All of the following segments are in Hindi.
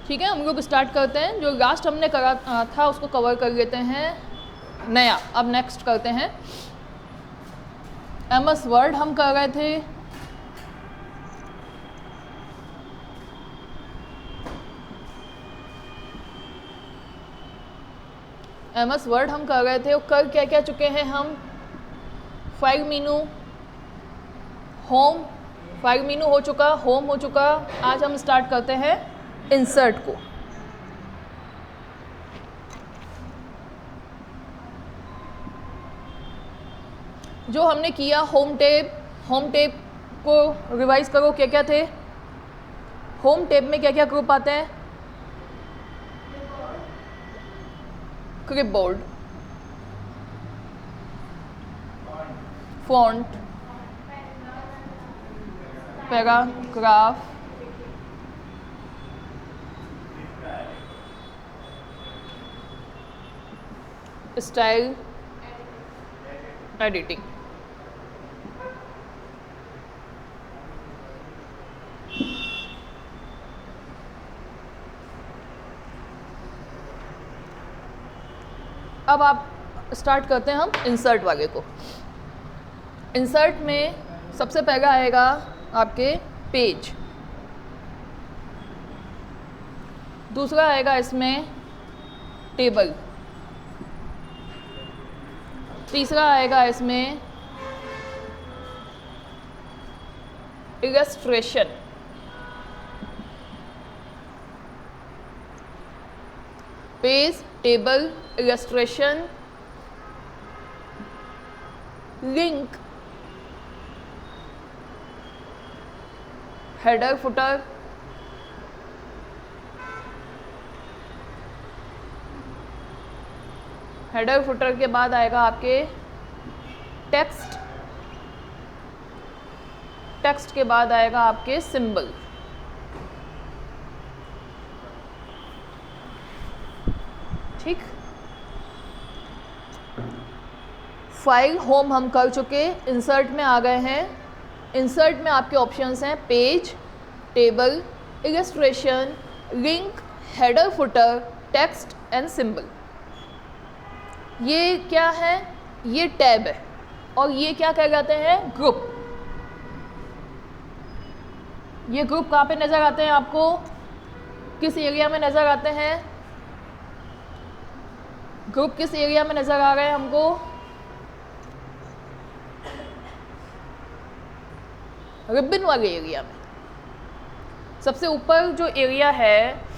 ठीक है, हम लोग स्टार्ट करते हैं। जो लास्ट हमने करा था उसको कवर कर लेते हैं नया। अब नेक्स्ट करते हैं MS वर्ड हम कर रहे थे। MS वर्ड हम कर रहे थे और कर क्या क्या चुके हैं हम? File menu, home, file Meenu हो चुका, होम हो चुका। आज हम स्टार्ट करते हैं इंसर्ट को। जो हमने किया होम टैब को रिवाइज करो, क्या क्या थे होम टैब में? क्या क्या ग्रुप आते हैं? Clipboard, font, paragraph, style, editing. अब आप स्टार्ट करते हैं हम इंसर्ट वाले को। इंसर्ट में सबसे पहला आएगा आपके पेज, दूसरा आएगा इसमें टेबल, तीसरा आएगा इसमें illustration, page, table, illustration, link, header, footer, header footer के बाद आएगा आपके टेक्स्ट, टेक्स्ट के बाद आएगा आपके सिंबल। ठीक, फाइल होम हम कर चुके, इंसर्ट में आ गए हैं। इंसर्ट में आपके ऑप्शंस हैं page, table, illustration, link, header footer, text and symbol. ये क्या है? ये टैब है और ये क्या कहलाते हैं? ग्रुप। ये ग्रुप कहाँ पे नज़र आते हैं आपको? किस एरिया में नज़र आते हैं? ग्रुप किस एरिया में नज़र आ रहे हैं हमको? रिबन वाले एरिया में। सबसे ऊपर जो एरिया है,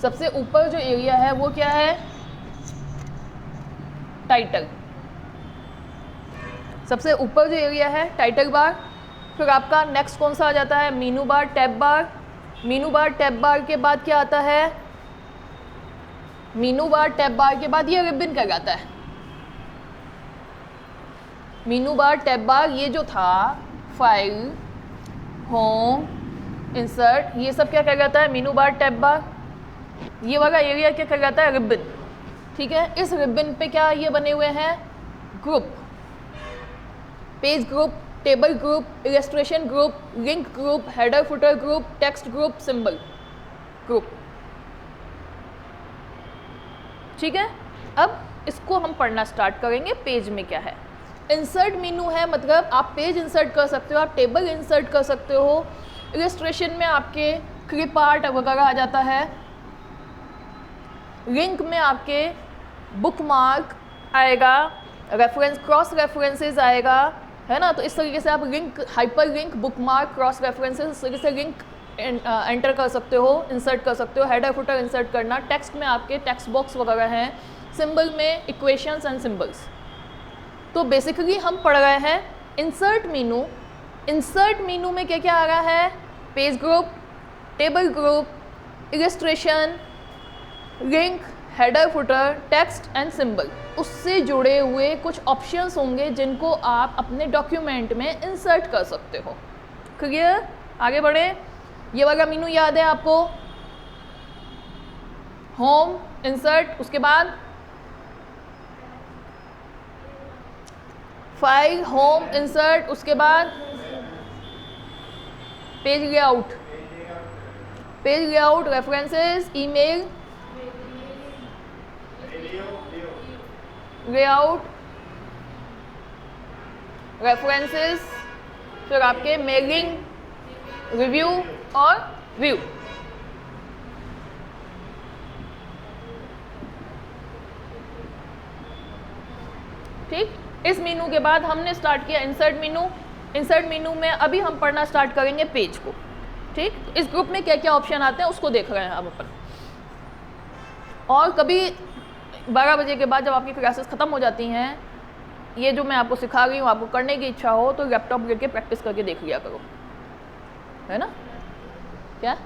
सबसे ऊपर जो एरिया है वो क्या है? टाइटल। सबसे ऊपर जो एरिया है टाइटल बार। फिर आपका नेक्स्ट कौन सा आ जाता है? मीनू बार, टैब बार। मीनू बार, टैब बार के बाद क्या आता है? मीनू बार, टैब बार के बाद ये रिबन कहलाता है। मीनू बार, टैब बार, ये जो था फाइल, होम, इंसर्ट, ये सब क्या कहलाता है? मीनू बार, टैब बार। ये वाला एरिया क्या कहलाता है? रिबन। ठीक है, इस रिबन पे क्या ये बने हुए हैं? Group, page group, table group, illustration group, link group, header footer group, text group, symbol group. ठीक है, अब इसको हम पढ़ना स्टार्ट करेंगे। पेज में क्या है? इंसर्ट मीनू है, मतलब आप पेज इंसर्ट कर सकते हो, आप टेबल इंसर्ट कर सकते हो। इलस्ट्रेशन में आपके क्लिप आर्ट वगैरह आ जाता है। लिंक में आपके बुकमार्क आएगा, रेफरेंस, क्रॉस रेफरेंसेस आएगा, है ना। तो इस तरीके से आप link, hyper link, bookmark, cross references, इस तरीके से लिंक एंटर कर सकते हो, इंसर्ट कर सकते हो। हेडर फुटर इंसर्ट करना। टेक्स्ट में आपके टेक्स्ट बॉक्स वगैरह हैं। सिंबल में इक्वेशंस एंड सिंबल्स। तो बेसिकली हम पढ़ रहे हैं इंसर्ट मीनू। इंसर्ट मीनू में क्या क्या आ रहा है? Page group, table group, illustration, link, header footer, text and symbol. उससे जुड़े हुए कुछ ऑप्शंस होंगे जिनको आप अपने डॉक्यूमेंट में इंसर्ट कर सकते हो। क्लियर? आगे बढ़े। ये वाला मीनू याद है आपको? होम, इंसर्ट, उसके बाद फाइल, होम, इंसर्ट, उसके बाद page layout, page layout, references, email layout, references, फिर आपके मेलिंग, रिव्यू और व्यू। ठीक, इस मीनू के बाद हमने स्टार्ट किया इंसर्ट मीनू। इंसर्ट मीनू में अभी हम पढ़ना स्टार्ट करेंगे पेज को। ठीक, इस ग्रुप में क्या क्या ऑप्शन आते हैं उसको देख रहे हैं अब अपन। और कभी 12 बजे के बाद जब आपकी क्लासेस ख़त्म हो जाती हैं, ये जो मैं आपको सिखा रही हूँ, आपको करने की इच्छा हो तो लैपटॉप लेके प्रैक्टिस करके देख लिया करो, है ना? क्या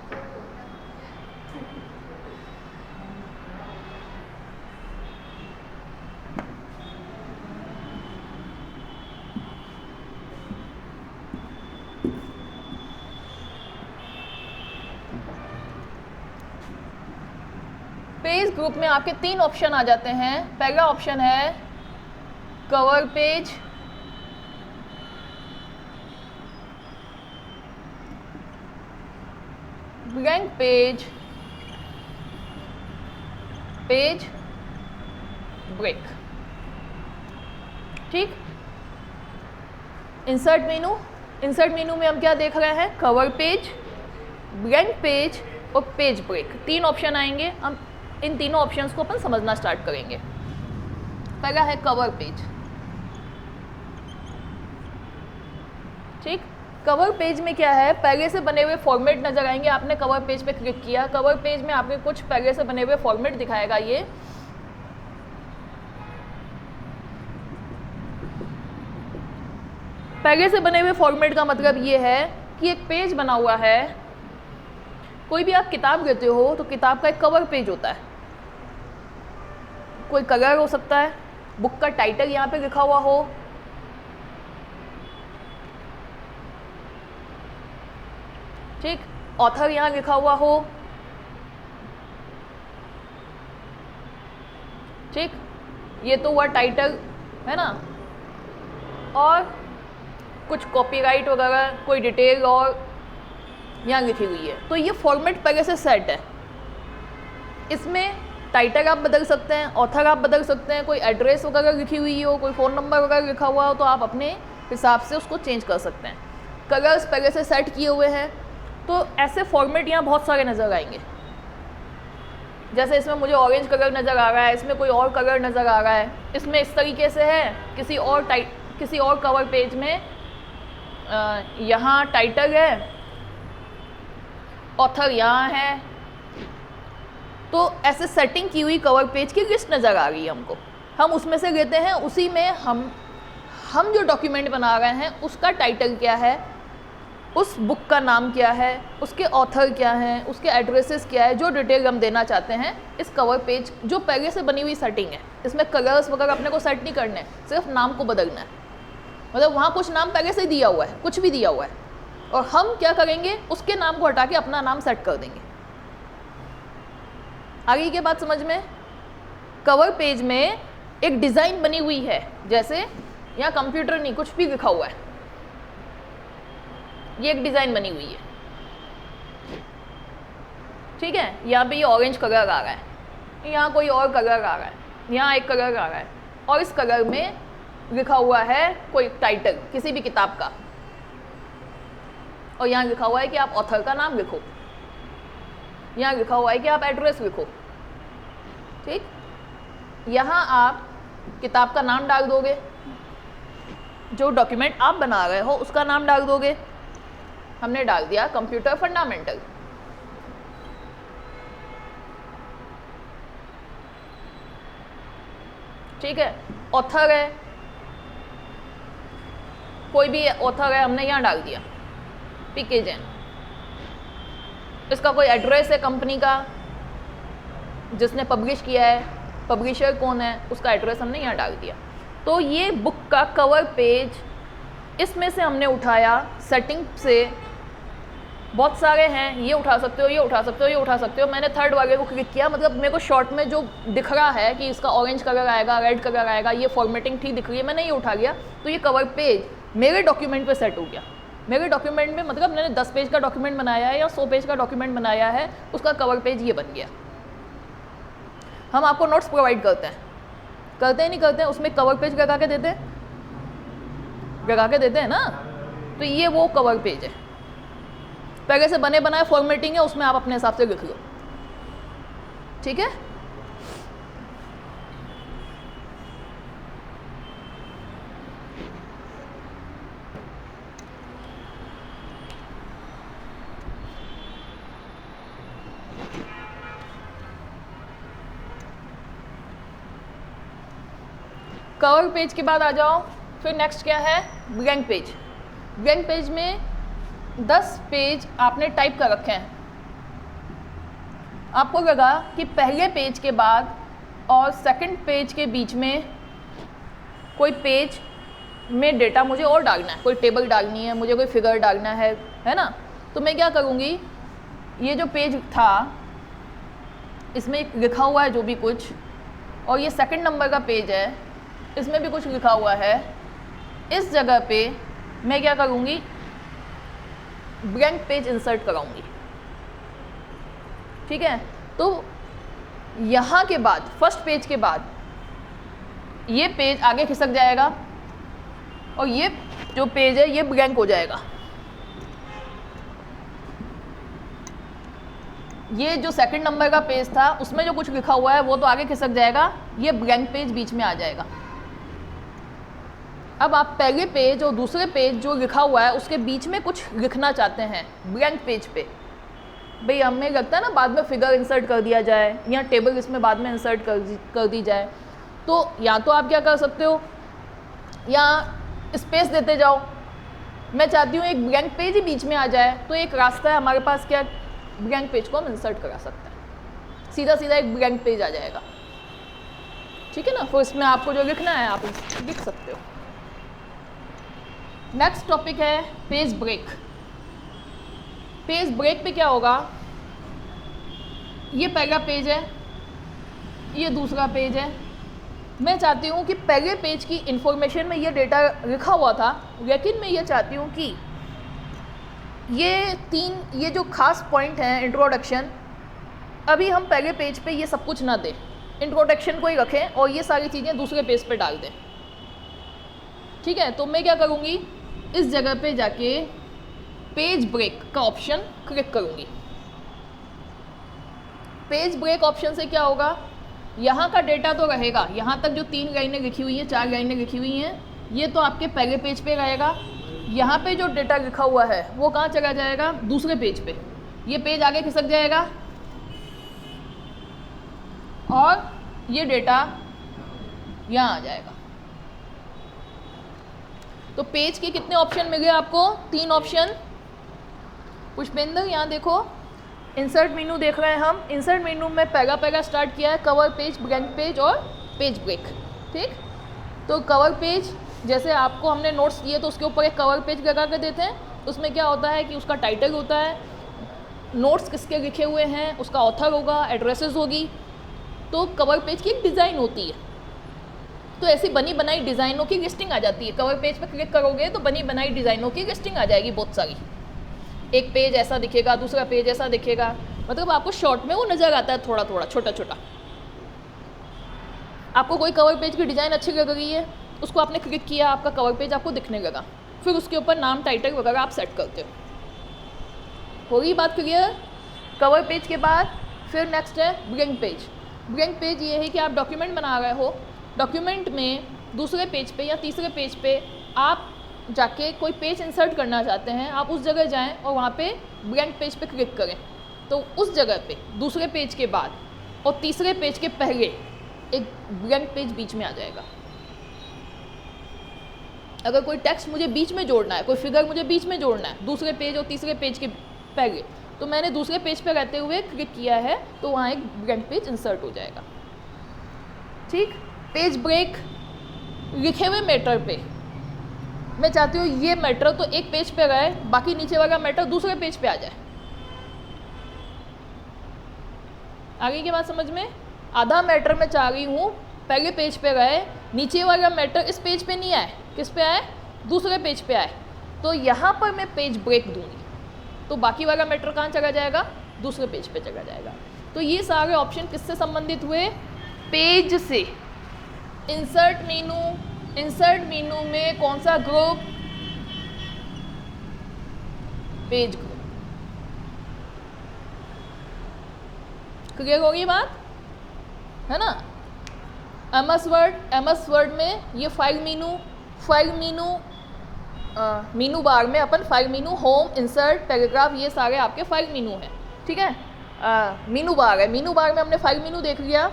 पेज ग्रुप में आपके 3 ऑप्शन आ जाते हैं। पहला ऑप्शन है cover page, blank page, page break. ठीक, इंसर्ट मेनू, इंसर्ट मेनू में हम क्या देख रहे हैं? कवर पेज, ब्लैंक पेज और पेज ब्रेक, 3 ऑप्शन आएंगे। हम इन तीनों ऑप्शंस को अपन समझना स्टार्ट करेंगे। पहला है कवर पेज। ठीक, कवर पेज में क्या है? पहले से बने हुए फॉर्मेट नजर आएंगे। आपने कवर पेज पे क्लिक किया, कवर पेज में आपके कुछ पहले से बने हुए फॉर्मेट दिखाएगा। ये पहले से बने हुए फॉर्मेट का मतलब ये है कि एक पेज बना हुआ है। कोई भी आप किताब लेते हो तो किताब का एक कवर पेज होता है। कोई कलर हो सकता है, बुक का टाइटल यहाँ पे लिखा हुआ हो, ठीक, ऑथर यहाँ लिखा हुआ हो, ठीक, ये तो हुआ टाइटल, है ना? और कुछ कॉपीराइट वगैरह, कोई डिटेल और यहाँ लिखी हुई है। तो ये फॉर्मेट पहले से सेट है। इसमें टाइटल आप बदल सकते हैं, ऑथर आप बदल सकते हैं, कोई एड्रेस वगैरह लिखी हुई हो, कोई फ़ोन नंबर वगैरह लिखा हुआ हो तो आप अपने हिसाब से उसको चेंज कर सकते हैं। कलर्स पहले से सेट किए हुए हैं। तो ऐसे फॉर्मेट यहाँ बहुत सारे नज़र आएंगे। जैसे इसमें मुझे ऑरेंज कलर नज़र आ रहा है, इसमें कोई और कलर नज़र आ रहा है, इसमें इस तरीके से है। किसी और कवर पेज में यहाँ टाइटल है, ऑथर यहाँ है। तो ऐसे सेटिंग की हुई कवर पेज की लिस्ट नज़र आ रही है हमको। हम उसमें से लेते हैं, उसी में हम जो डॉक्यूमेंट बना रहे हैं उसका टाइटल क्या है, उस बुक का नाम क्या है, उसके ऑथर क्या हैं, उसके एड्रेसेस क्या है, जो डिटेल हम देना चाहते हैं इस कवर पेज जो पहले से बनी हुई सेटिंग है। इसमें कलर्स वगैरह अपने को सेट नहीं करने हैं, सिर्फ नाम को बदलना है। मतलब वहाँ कुछ नाम पहले से दिया हुआ है, कुछ भी दिया हुआ है, और हम क्या करेंगे, उसके नाम को हटा के अपना नाम सेट कर देंगे। आगे की बात समझ में? कवर पेज में एक डिज़ाइन बनी हुई है, जैसे यहाँ कंप्यूटर नहीं, कुछ भी लिखा हुआ है, ये एक डिज़ाइन बनी हुई है। ठीक है, यहाँ पे ये ऑरेंज कलर आ रहा है, यहाँ कोई और कलर आ रहा है, यहाँ एक कलर आ रहा है, और इस कलर में लिखा हुआ है कोई टाइटल किसी भी किताब का, और यहाँ लिखा हुआ है कि आप ऑथर का नाम लिखो, यहाँ लिखा हुआ है कि आप एड्रेस लिखो। ठीक, यहाँ आप किताब का नाम डाल दोगे, जो डॉक्यूमेंट आप बना रहे हो उसका नाम डाल दोगे। हमने डाल दिया कंप्यूटर फंडामेंटल। ठीक है, ऑथर है, कोई भी ऑथर है, हमने यहाँ डाल दिया पीके जैन। इसका कोई एड्रेस है कंपनी का, जिसने पब्लिश किया है, पब्लिशर कौन है, उसका एड्रेस हमने यहाँ डाल दिया। तो ये बुक का कवर पेज, इसमें से हमने उठाया सेटिंग से। बहुत सारे हैं, ये उठा सकते हो, ये उठा सकते हो, ये उठा सकते हो। मैंने थर्ड वाले को क्लिक किया, मतलब मेरे को शॉर्ट में जो दिख रहा है कि इसका ऑरेंज कलर आएगा, रेड कलर आएगा, ये फॉर्मेटिंग ठीक दिख रही है, मैंने ये उठा लिया। तो ये कवर पेज मेरे डॉक्यूमेंट पे सेट हो गया। मेरे डॉक्यूमेंट में मतलब मैंने 10 पेज का डॉक्यूमेंट बनाया है या 100 पेज का डॉक्यूमेंट बनाया है, उसका कवर पेज ये बन गया। हम आपको नोट्स प्रोवाइड करते हैं नहीं करते हैं, उसमें कवर पेज लगा के देते हैं ना, तो ये वो कवर पेज है। पहले से बने बनाए फॉर्मेटिंग है, उसमें आप अपने हिसाब से लिख लो, ठीक है। कवर पेज के बाद आ जाओ, फिर नेक्स्ट क्या है, ब्लैंक पेज। ब्लैंक पेज में 10 पेज आपने टाइप कर रखे हैं। आपको लगा कि पहले पेज के बाद और सेकंड पेज के बीच में कोई पेज में डेटा मुझे और डालना है, कोई टेबल डालनी है, मुझे कोई फिगर डालना है ना। तो मैं क्या करूँगी, ये जो पेज था इसमें लिखा हुआ है जो भी कुछ, और ये सेकंड नंबर का पेज है, इसमें भी कुछ लिखा हुआ है। इस जगह पे मैं क्या करूँगी, ब्लैंक पेज इंसर्ट कराऊंगी, ठीक है। तो यहाँ के बाद फर्स्ट पेज के बाद ये पेज आगे खिसक जाएगा और ये जो पेज है ये ब्लैंक हो जाएगा। ये जो सेकंड नंबर का पेज था उसमें जो कुछ लिखा हुआ है वो तो आगे खिसक जाएगा, ये ब्लैंक पेज बीच में आ जाएगा। अब आप पहले पेज और दूसरे पेज जो लिखा हुआ है उसके बीच में कुछ लिखना चाहते हैं ब्लैंक पेज पे, भाई हमें लगता है ना बाद में फिगर इंसर्ट कर दिया जाए या टेबल इसमें बाद में इंसर्ट कर दी जाए, तो या तो आप क्या कर सकते हो, या स्पेस देते जाओ। मैं चाहती हूँ एक ब्लैंक पेज ही बीच में आ जाए, तो एक रास्ता है हमारे पास, क्या ब्लैंक पेज को हम इंसर्ट करा सकते हैं, सीधा सीधा एक ब्लैंक पेज आ जाएगा, ठीक है ना। फिर इसमें आपको जो लिखना है आप लिख सकते हो। नेक्स्ट टॉपिक है पेज ब्रेक। पेज ब्रेक पे क्या होगा, ये पहला पेज है, ये दूसरा पेज है। मैं चाहती हूँ कि पहले पेज की इंफॉर्मेशन में ये डेटा लिखा हुआ था, लेकिन मैं ये चाहती हूँ कि ये जो खास पॉइंट हैं इंट्रोडक्शन, अभी हम पहले पेज पे ये सब कुछ ना दें, इंट्रोडक्शन को ही रखें और ये सारी चीज़ें दूसरे पेज पे डाल दें, ठीक है। तो मैं क्या करूँगी, इस जगह पे जाके पेज ब्रेक का ऑप्शन क्लिक करूँगी। पेज ब्रेक ऑप्शन से क्या होगा, यहाँ का डेटा तो रहेगा, यहाँ तक जो 3 लाइनें लिखी हुई हैं, 4 लाइनें लिखी हुई हैं, ये तो आपके पहले पेज पे रहेगा। यहाँ पे जो डेटा लिखा हुआ है वो कहाँ चला जाएगा, दूसरे पेज पे। ये पेज आगे खिसक जाएगा और ये डेटा यहाँ आ जाएगा। तो पेज के कितने ऑप्शन मिले आपको, 3 ऑप्शन। पुष्पेंद्र यहाँ देखो, इंसर्ट मेनू देख रहे हैं हम। इंसर्ट मेनू में पहला स्टार्ट किया है कवर पेज, ब्लैंक पेज और पेज ब्रेक, ठीक। तो कवर पेज जैसे आपको हमने नोट्स दिए तो उसके ऊपर एक कवर पेज लगा के देते हैं। उसमें क्या होता है कि उसका टाइटल होता है, नोट्स किसके लिखे हुए हैं, उसका ऑथर होगा, एड्रेसेस होगी। तो कवर पेज की एक डिज़ाइन होती है, तो ऐसी बनी बनाई डिज़ाइनों की लिस्टिंग आ जाती है। कवर पेज पर क्लिक करोगे तो बनी बनाई डिज़ाइनों की लिस्टिंग आ जाएगी बहुत सारी। एक पेज ऐसा दिखेगा, दूसरा पेज ऐसा दिखेगा, मतलब आपको शॉर्ट में वो नज़र आता है, थोड़ा थोड़ा छोटा छोटा। आपको कोई कवर पेज की डिज़ाइन अच्छी लग रही है, उसको आपने क्लिक किया, आपका कवर पेज आपको दिखने लगा, फिर उसके ऊपर नाम, टाइटल वगैरह आप सेट करते हो। होगी बात क्लियर। कवर पेज के बाद फिर नेक्स्ट है ब्लैंक पेज। ब्लैंक पेज ये है कि आप डॉक्यूमेंट बना रहे हो, डॉक्यूमेंट में दूसरे पेज पे या तीसरे पेज पे आप जाके कोई पेज इंसर्ट करना चाहते हैं, आप उस जगह जाएं और वहाँ पे ब्लैंक पेज पे क्लिक करें, तो उस जगह पे दूसरे पेज के बाद और तीसरे पेज के पहले एक ब्लैंक पेज बीच में आ जाएगा। अगर कोई टेक्स्ट मुझे बीच में जोड़ना है, कोई फिगर मुझे बीच में जोड़ना है दूसरे पेज और तीसरे पेज के पहले, तो मैंने दूसरे पेज पे रहते हुए क्लिक किया है, तो वहाँ एक ब्लैंक पेज इंसर्ट हो जाएगा, ठीक। पेज ब्रेक, लिखे हुए मैटर पे मैं चाहती हूँ ये मैटर तो एक पेज पे रहे, बाकी नीचे वाला मैटर दूसरे पेज पे आ जाए। आगे की बात समझ में, आधा मैटर मैं चाह रही हूँ पहले पेज पे रहे, नीचे वाला मैटर इस पेज पे नहीं आए, किस पे आए, दूसरे पेज पे आए। तो यहाँ पर मैं पेज ब्रेक दूंगी, तो बाकी वाला मैटर कहाँ चला जाएगा, दूसरे पेज पे चला जाएगा। तो ये सारे ऑप्शन किससे संबंधित हुए, पेज से। इंसर्ट मेनू में कौन सा ग्रुप, पेज ग्रुप। क्लियर होगी बात, है ना। एमएस वर्ड में ये फाइल मीनू बार में अपन file menu, home, insert, paragraph, ये सारे आपके फाइल मीनू हैं, ठीक है। मीनू बार है, मीनू बार में हमने फाइल मीनू देख लिया,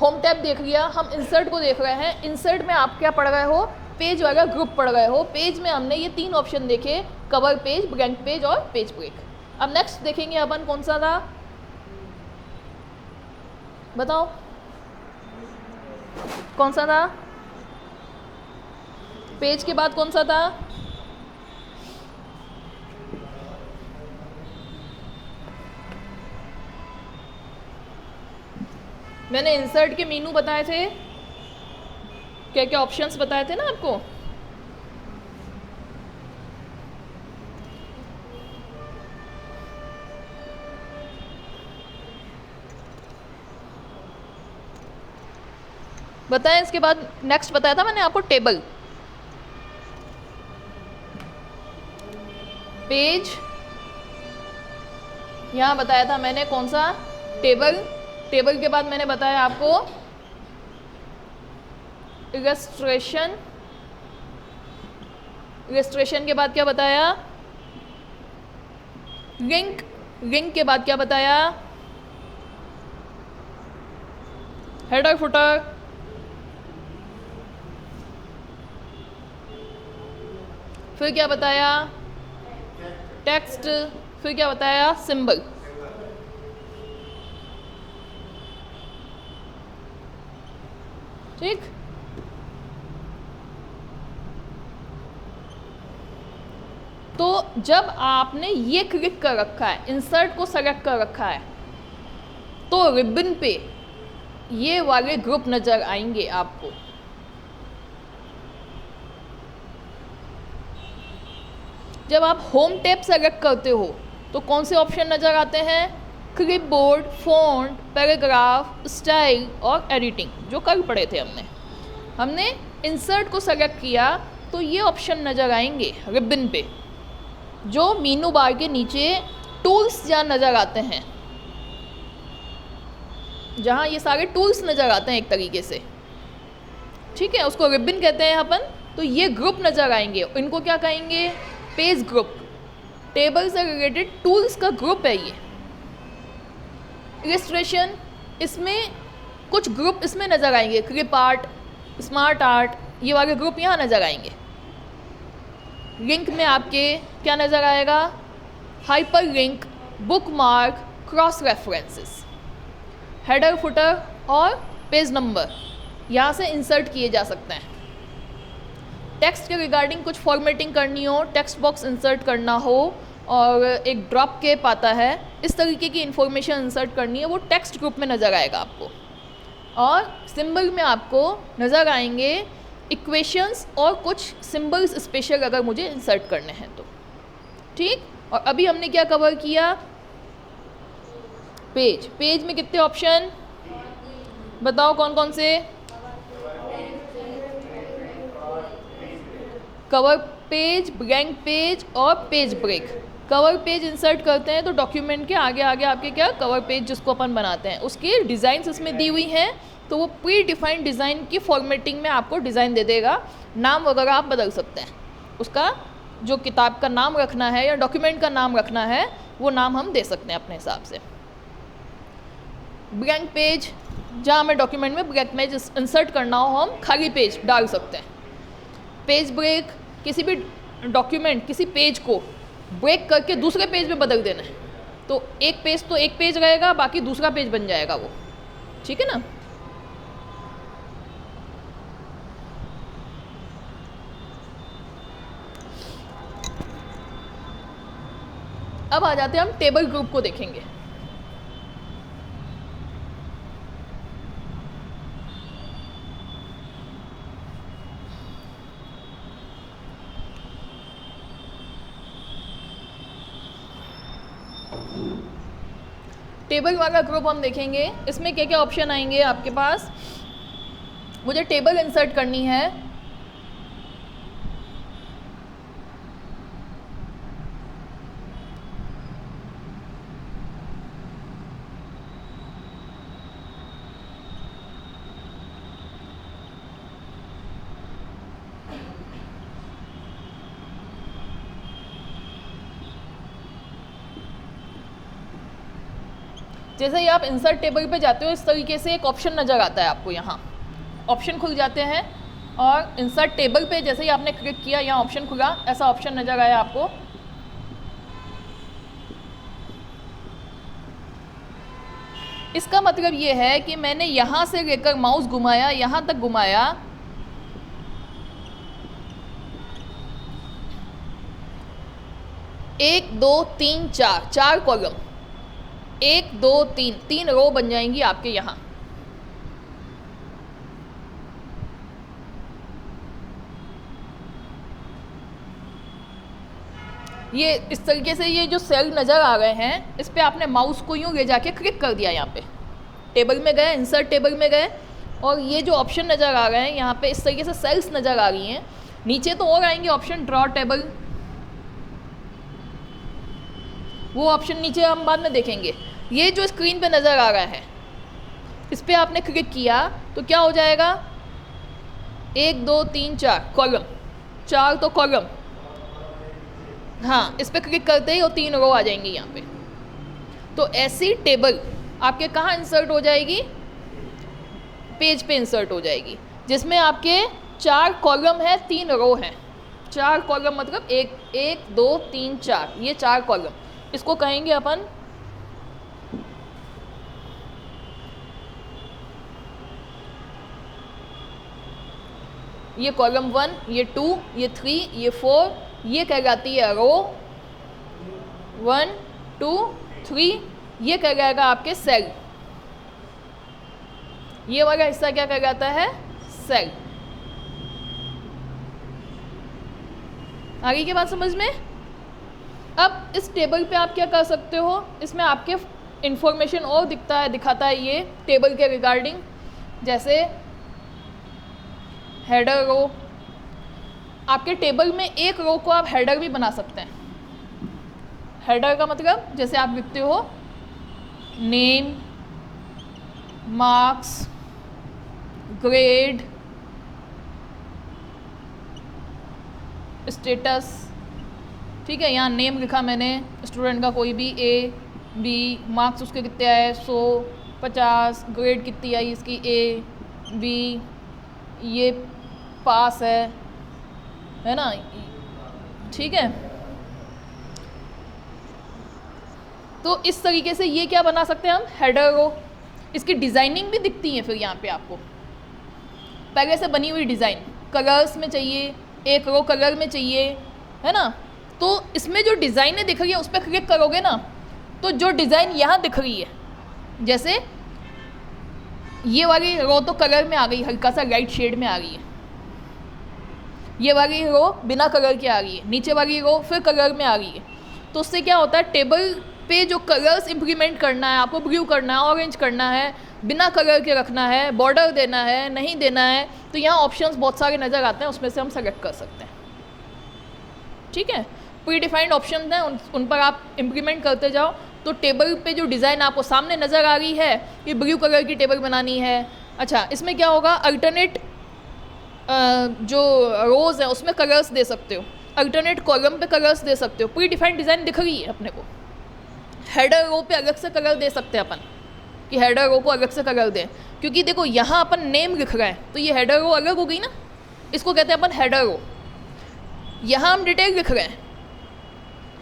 होम टैब देख लिया, हम इंसर्ट को देख रहे हैं। इंसर्ट में आप क्या पढ़ रहे हो, पेज वाला ग्रुप पढ़ रहे हो। पेज में हमने ये 3 ऑप्शन देखे, कवर पेज, ब्लैंक पेज और पेज ब्रेक। अब नेक्स्ट देखेंगे अपन कौन सा था, बताओ कौन सा था, पेज के बाद कौन सा था, मैंने इंसर्ट के मीनू बताए थे, क्या क्या ऑप्शंस बताए थे ना आपको। बताएं, इसके बाद नेक्स्ट बताया था मैंने आपको टेबल, पेज, यहाँ बताया था मैंने कौन सा, टेबल के बाद मैंने बताया आपको इलस्ट्रेशन के बाद क्या बताया, लिंक के बाद क्या बताया, हेडर फुटर, फिर क्या बताया, टेक्स्ट, फिर क्या बताया, सिंबल। ठीक, तो जब आपने ये क्लिक कर रखा है, इंसर्ट को सेलेक्ट कर रखा है, तो रिबन पे ये वाले ग्रुप नजर आएंगे आपको। जब आप होम टैब सेलेक्ट करते हो तो कौन से ऑप्शन नज़र आते हैं, क्लिपबोर्ड, फ़ॉन्ट, पैराग्राफ, स्टाइल और एडिटिंग, जो कल पढ़े थे हमने इंसर्ट को सेलेक्ट किया तो ये ऑप्शन नज़र आएंगे रिबन पे, जो मीनू बार के नीचे टूल्स जहाँ नज़र आते हैं, जहाँ ये सारे टूल्स नज़र आते हैं एक तरीके से, ठीक है, उसको रिबन कहते हैं अपन। तो ये ग्रुप नज़र आएंगे, इनको क्या कहेंगे, पेज ग्रुप। टेबल से रिलेटेड टूल्स का ग्रुप है ये। इलस्ट्रेशन, इसमें कुछ ग्रुप इसमें नज़र आएंगे, क्लिप आर्ट, स्मार्ट आर्ट, ये वाले ग्रुप यहाँ नज़र आएंगे। लिंक में आपके क्या नज़र आएगा, hyper link, book mark, cross references, header footer और पेज नंबर यहाँ से इंसर्ट किए जा सकते हैं। टेक्स्ट के रिगार्डिंग कुछ फॉर्मेटिंग करनी हो, टेक्स्ट बॉक्स इंसर्ट करना हो और एक ड्रॉप कैप आता है, इस तरीके की इन्फॉर्मेशन इंसर्ट करनी है, वो टेक्स्ट ग्रुप में नज़र आएगा आपको। और सिंबल में आपको नज़र आएंगे इक्वेशंस और कुछ सिंबल्स स्पेशल अगर मुझे इंसर्ट करने हैं तो, ठीक। और अभी हमने क्या कवर किया, पेज में कितने ऑप्शन बताओ, कौन कौन से, कवर पेज, ब्लैंक पेज और page break. Cover page insert करते हैं तो डॉक्यूमेंट के आगे आगे आपके क्या, कवर पेज जिसको अपन बनाते हैं उसकी डिज़ाइंस इसमें दी हुई हैं, तो वो प्री डिफाइंड डिज़ाइन की फॉर्मेटिंग में आपको डिज़ाइन दे देगा। नाम वगैरह आप बदल सकते हैं, उसका जो किताब का नाम रखना है या डॉक्यूमेंट का नाम रखना है वो नाम हम दे सकते हैं अपने हिसाब से। ब्लैंक पेज, जहाँ हमें डॉक्यूमेंट में ब्लैंक पेज इंसर्ट करना हो हम खाली पेज डाल सकते हैं। पेज ब्रेक, किसी भी डॉक्यूमेंट, किसी पेज को ब्रेक करके दूसरे पेज में बदल देना है, तो एक पेज रहेगा, बाकी दूसरा पेज बन जाएगा वो, ठीक है ना। अब आ जाते हैं हम टेबल ग्रुप को देखेंगे। टेबल वाला ग्रुप हम देखेंगे, इसमें क्या क्या ऑप्शन आएंगे आपके पास। मुझे टेबल इंसर्ट करनी है, जैसे ही आप इंसर्ट टेबल पे जाते हो इस तरीके से एक ऑप्शन नज़र आता है आपको, यहाँ ऑप्शन खुल जाते हैं और इंसर्ट टेबल पे जैसे ही आपने क्लिक किया यहाँ ऑप्शन खुला, ऐसा ऑप्शन नज़र आया आपको। इसका मतलब ये है कि मैंने यहाँ से लेकर माउस घुमाया, यहाँ तक घुमाया, एक दो तीन चार, चार कॉलम, एक दो तीन, तीन रो बन जाएंगी आपके यहाँ। ये इस तरीके से ये जो सेल नज़र आ रहे हैं, इस पर आपने माउस को यूँ ले जाके क्लिक कर दिया, यहाँ पे टेबल में गए, इंसर्ट टेबल में गए, और ये जो ऑप्शन नज़र आ रहे हैं यहाँ पे इस तरीके से सेल्स नज़र आ रही हैं। नीचे तो और आएंगे ऑप्शन, ड्रॉ टेबल, वो ऑप्शन नीचे हम बाद में देखेंगे। ये जो स्क्रीन पे नज़र आ रहा है इस पर आपने क्लिक किया तो क्या हो जाएगा, एक दो तीन चार कॉलम, चार तो कॉलम, हाँ इस पर क्लिक करते ही वो तीन रो आ जाएंगी यहाँ पे। तो ऐसी टेबल आपके कहाँ इंसर्ट हो जाएगी, पेज पे इंसर्ट हो जाएगी, जिसमें आपके चार कॉलम है, तीन रो हैं। चार कॉलम मतलब एक एक दो तीन चार, ये चार कॉलम, इसको कहेंगे अपन ये कॉलम 1, ये 2, ये 3, ये 4, ये कहलाती है रो 1 2 3, ये कहलाएगा आपके सेल। ये वाला हिस्सा क्या कहलाता है, सेल। आगे की बात समझ में। अब इस टेबल पे आप क्या कर सकते हो, इसमें आपके इंफॉर्मेशन और दिखाता है ये टेबल के रिगार्डिंग, जैसे हेडर रो। आपके टेबल में एक रो को आप हेडर भी बना सकते हैं। हेडर का मतलब जैसे आप लिखते हो नेम, मार्क्स, ग्रेड, स्टेटस, ठीक है। यहाँ नेम लिखा मैंने स्टूडेंट का कोई भी, ए बी, मार्क्स उसके कितने आए 100 50, ग्रेड कितनी आई इसकी ए बी, ये पास है ना, ठीक है। तो इस तरीके से ये क्या बना सकते हैं हम, हेडर रो। इसकी डिज़ाइनिंग भी दिखती है फिर यहाँ पे आपको, पहले से बनी हुई डिज़ाइन, कलर्स में चाहिए, एक रो कलर में चाहिए, है ना। तो इसमें जो डिज़ाइनें दिख रही है उस पर क्लिक करोगे ना, तो जो डिज़ाइन यहाँ दिख रही है, जैसे ये वाली रो तो कलर में आ गई, हल्का सा लाइट शेड में आ रही है, ये वाली रो बिना कलर के आ रही है, नीचे वाली रो फिर कलर में आ रही है। तो उससे क्या होता है, टेबल पे जो कलर्स इम्प्लीमेंट करना है आपको, ब्लू करना है, ऑरेंज करना है, बिना कलर के रखना है, बॉर्डर देना है, नहीं देना है, तो यहाँ ऑप्शंस बहुत सारे नज़र आते हैं, उसमें से हम सेलेक्ट कर सकते हैं, ठीक है। प्री डिफाइंड ऑप्शन हैं, उन पर आप इम्प्लीमेंट करते जाओ। तो टेबल पे जो डिज़ाइन आपको सामने नज़र आ रही है, ये ब्लू कलर की टेबल बनानी है। अच्छा, इसमें क्या होगा, अल्टरनेट जो रोज़ हैं उसमें कलर्स दे सकते हो, अल्टरनेट कॉलम पे कलर्स दे सकते हो। प्री डिफाइंड डिज़ाइन दिख रही है अपने को। हेडर रो पे अलग से कलर दे सकते हैं अपन, कि हेडर रो को अलग से कलर दें, क्योंकि देखो यहाँ अपन नेम लिख रहे हैं तो ये हेडर रो अलग हो गई ना, इसको कहते हैं अपन हेडर रो। यहाँ हम डिटेल लिख रहे हैं,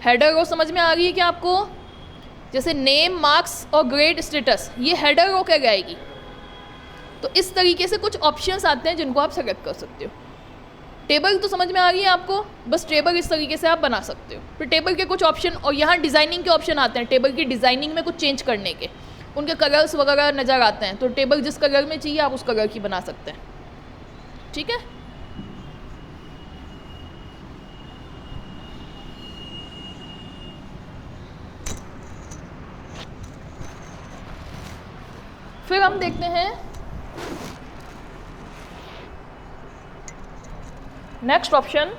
हेडर रो समझ में आ रही है क्या आपको, जैसे नेम, मार्क्स और ग्रेड, स्टेटस, ये हेडर रो कहलाएगी। तो इस तरीके से कुछ ऑप्शंस आते हैं जिनको आप सेलेक्ट कर सकते हो। टेबल तो समझ में आ रही है आपको, बस टेबल इस तरीके से आप बना सकते हो। फिर टेबल के कुछ ऑप्शन, और यहाँ डिज़ाइनिंग के ऑप्शन आते हैं, टेबल की डिज़ाइनिंग में कुछ चेंज करने के, उनके कलर्स वगैरह नज़र आते हैं। तो टेबल जिस कलर में चाहिए आप उस कलर की बना सकते हैं, ठीक है। फिर हम देखते हैं नेक्स्ट ऑप्शन,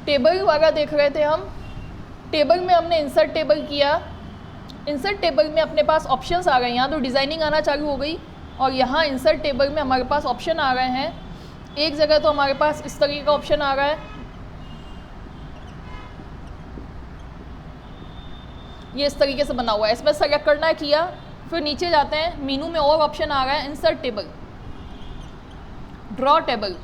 टेबल वाला देख रहे थे हम। टेबल में हमने इंसर्ट टेबल किया। इंसर्ट टेबल में अपने पास ऑप्शंस आ गए, यहाँ तो डिज़ाइनिंग आना चालू हो गई और यहाँ इंसर्ट टेबल में हमारे पास ऑप्शन आ गए हैं। एक जगह तो हमारे पास इस तरीके का ऑप्शन आ रहा है, ये इस तरीके से बना हुआ है, इसमें सेलेक्ट करना है, किया। फिर नीचे जाते हैं, मेनू में और ऑप्शन आ रहा है, insert table, draw table,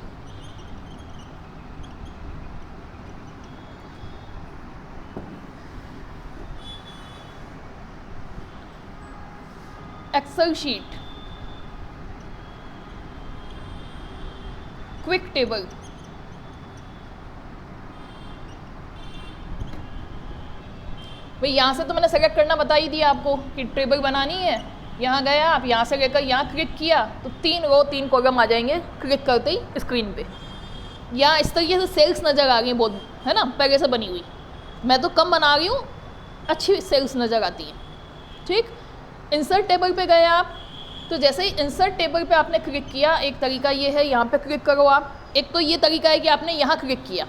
excel sheet, quick table, भाई यहाँ से तो मैंने सेलेक्ट करना बता ही दिया आपको कि टेबल बनानी है। यहाँ गया आप, यहाँ से लेकर यहाँ क्लिक किया तो 3 रो 3 कॉलम आ जाएंगे क्लिक करते ही स्क्रीन पे। यहाँ इस तरीके से सेल्स नज़र आ रही हैं बहुत, है ना, पहले से बनी हुई। मैं तो कम बना रही हूँ, अच्छी सेल्स नज़र आती हैं। ठीक, इंसर्ट टेबल पे गए आप, तो जैसे ही इंसर्ट टेबल पे आपने क्लिक किया, एक तरीका ये है, यहाँ पे क्लिक करो आप। एक तो ये तरीका है कि आपने यहाँ क्लिक किया,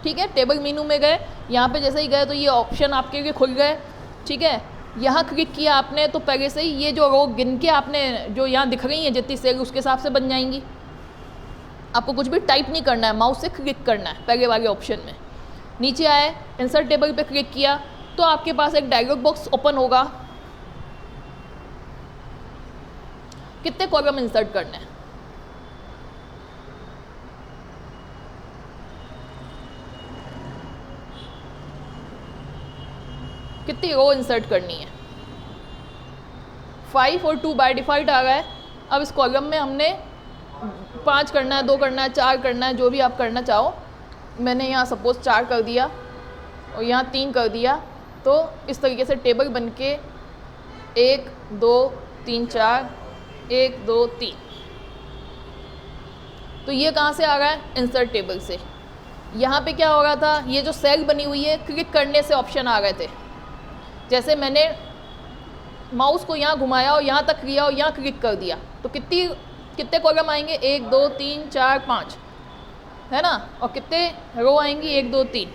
ठीक है, टेबल मेनू में गए, यहाँ पे जैसे ही गए तो ये ऑप्शन आपके लिए खुल गए। ठीक है, यहाँ क्लिक किया आपने तो पहले से ही ये जो रो गिन के आपने जो यहाँ दिख रही हैं जितनी सेल उसके हिसाब से बन जाएंगी। आपको कुछ भी टाइप नहीं करना है, माउस से क्लिक करना है पहले वाले ऑप्शन में। नीचे आए, इंसर्ट टेबल पे क्लिक किया तो आपके पास एक डायलॉग बॉक्स ओपन होगा, कितने कॉलम इंसर्ट करने हैं। कितनी रो इंसर्ट करनी है, 5 और 2 बाय डिफ़ॉल्ट आ रहा है। अब इस कॉलम में हमने 5 करना है, 2 करना है, 4 करना है, जो भी आप करना चाहो। मैंने यहाँ सपोज़ 4 कर दिया और यहाँ 3 कर दिया, तो इस तरीके से टेबल बन के 1 2 3 4 1 2 3। तो ये कहाँ से आ रहा है, इंसर्ट टेबल से। यहाँ पे क्या हो रहा था, ये जो सेल बनी हुई है क्लिक करने से ऑप्शन आ गए थे। जैसे मैंने माउस को यहाँ घुमाया और यहाँ तक लिया और यहाँ क्लिक कर दिया तो कितने कॉलम आएंगे, 1 2 3 4 5, है ना। और कितने रो आएंगी, 1 2 3।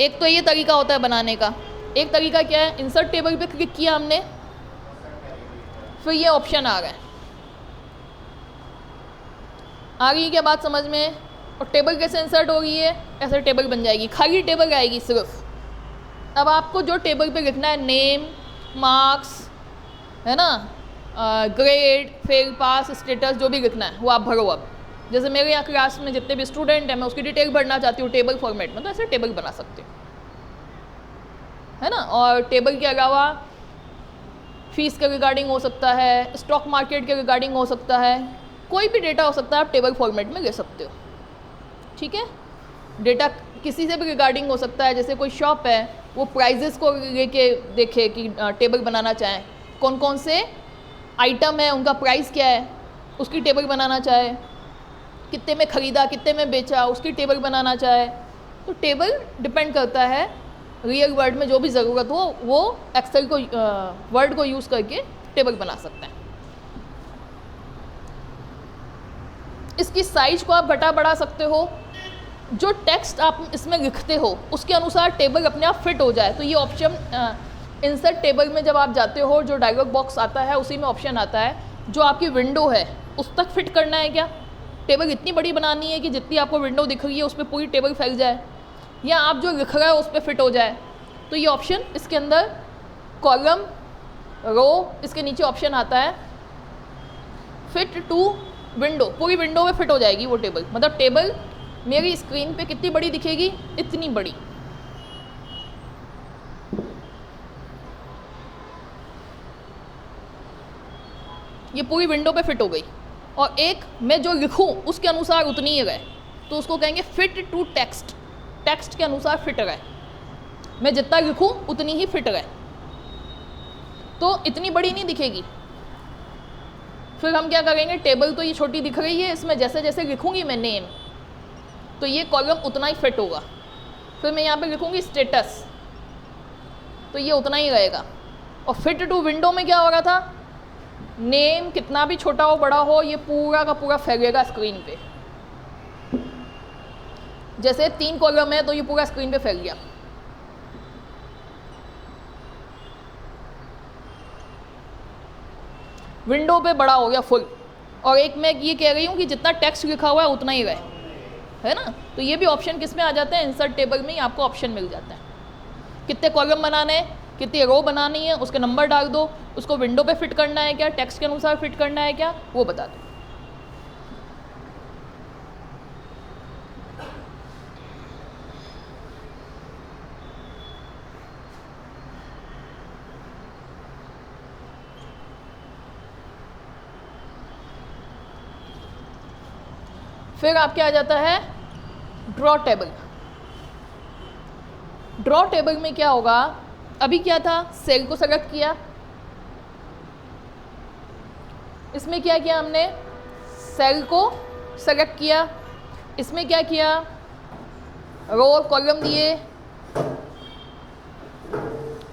एक तो ये तरीका होता है बनाने का। एक तरीका क्या है, इंसर्ट टेबल पे क्लिक किया हमने, फिर ये ऑप्शन आ गए। आ गई क्या बात समझ में। और टेबल कैसे इंसर्ट हो रही है, ऐसे टेबल बन जाएगी, खाली टेबल आएगी सिर्फ। अब आपको जो टेबल पे लिखना है, नेम, मार्क्स, है ना, ग्रेड, फेल, पास, स्टेटस, जो भी लिखना है वो आप भरो। अब जैसे मेरे यहाँ क्लास में जितने भी स्टूडेंट हैं, मैं उसकी डिटेल भरना चाहती हूँ टेबल फॉर्मेट में, तो ऐसे टेबल बना सकते हो, है ना। और टेबल के अलावा फीस के रिगार्डिंग हो सकता है, स्टॉक मार्केट के रिगार्डिंग हो सकता है, कोई भी डेटा हो सकता है, आप टेबल फॉर्मेट में ले सकते हो। ठीक है, डेटा किसी से भी रिगार्डिंग हो सकता है। जैसे कोई शॉप है, वो प्राइजेस को लेके देखे कि टेबल बनाना चाहें, कौन कौन से आइटम है, उनका प्राइस क्या है, उसकी टेबल बनाना चाहे, कितने में ख़रीदा, कितने में बेचा, उसकी टेबल बनाना चाहे। तो टेबल डिपेंड करता है रियल वर्ल्ड में जो भी ज़रूरत हो, वो एक्सेल को वर्ड को यूज़ करके टेबल बना सकते हैं। इसकी साइज़ को आप घटा बढ़ा सकते हो, जो टेक्स्ट आप इसमें लिखते हो उसके अनुसार टेबल अपने आप फिट हो जाए। तो ये ऑप्शन इंसर्ट टेबल में जब आप जाते हो, जो डायलॉग बॉक्स आता है उसी में ऑप्शन आता है, जो आपकी विंडो है उस तक फिट करना है क्या, टेबल इतनी बड़ी बनानी है कि जितनी आपको विंडो दिख रही है उस पर पूरी टेबल फैल जाए, या आप जो लिख रहे हो उस पर फिट हो जाए। तो ये ऑप्शन इसके अंदर कॉलम, रो, इसके नीचे ऑप्शन आता है फिट टू विंडो, पूरी विंडो में फिट हो जाएगी वो टेबल। मतलब टेबल मेरी स्क्रीन पे कितनी बड़ी दिखेगी, इतनी बड़ी। ये पूरी विंडो पे फिट हो गई। और एक मैं जो लिखूं उसके अनुसार उतनी ही रहे, तो उसको कहेंगे फिट टू टेक्स्ट, टेक्स्ट के अनुसार फिट रहे, मैं जितना लिखूं उतनी ही फिट रहे, तो इतनी बड़ी नहीं दिखेगी। फिर हम क्या करेंगे, टेबल तो ये छोटी दिख रही है, इसमें जैसे जैसे लिखूंगी मैं नेम, तो ये कॉलम उतना ही फिट होगा। फिर मैं यहाँ पे लिखूँगी स्टेटस, तो ये उतना ही रहेगा। और फिट टू विंडो में क्या हो रहा था, नेम कितना भी छोटा हो बड़ा हो ये पूरा का पूरा फैलेगा स्क्रीन पे। जैसे 3 कॉलम है तो ये पूरा स्क्रीन पे फैल गया। विंडो पे बड़ा हो गया फुल। और एक मैं ये कह रही हूँ कि जितना टेक्स्ट लिखा हुआ है उतना ही रहे, है ना। तो ये भी ऑप्शन किस में आ जाते हैं, इंसर्ट टेबल में ही आपको ऑप्शन मिल जाता है। कितने कॉलम बनाने हैं, कितनी रो बनानी है, उसके नंबर डाल दो, उसको विंडो पे फिट करना है क्या, टेक्स्ट के अनुसार फिट करना है क्या, वो बता दो। फिर आपके आ जाता है ड्रॉ टेबल। ड्रॉ टेबल में क्या होगा, अभी क्या था, सेल को सेलेक्ट किया, इसमें क्या किया हमने, सेल को सेलेक्ट किया, इसमें क्या किया, रो और कॉलम दिए,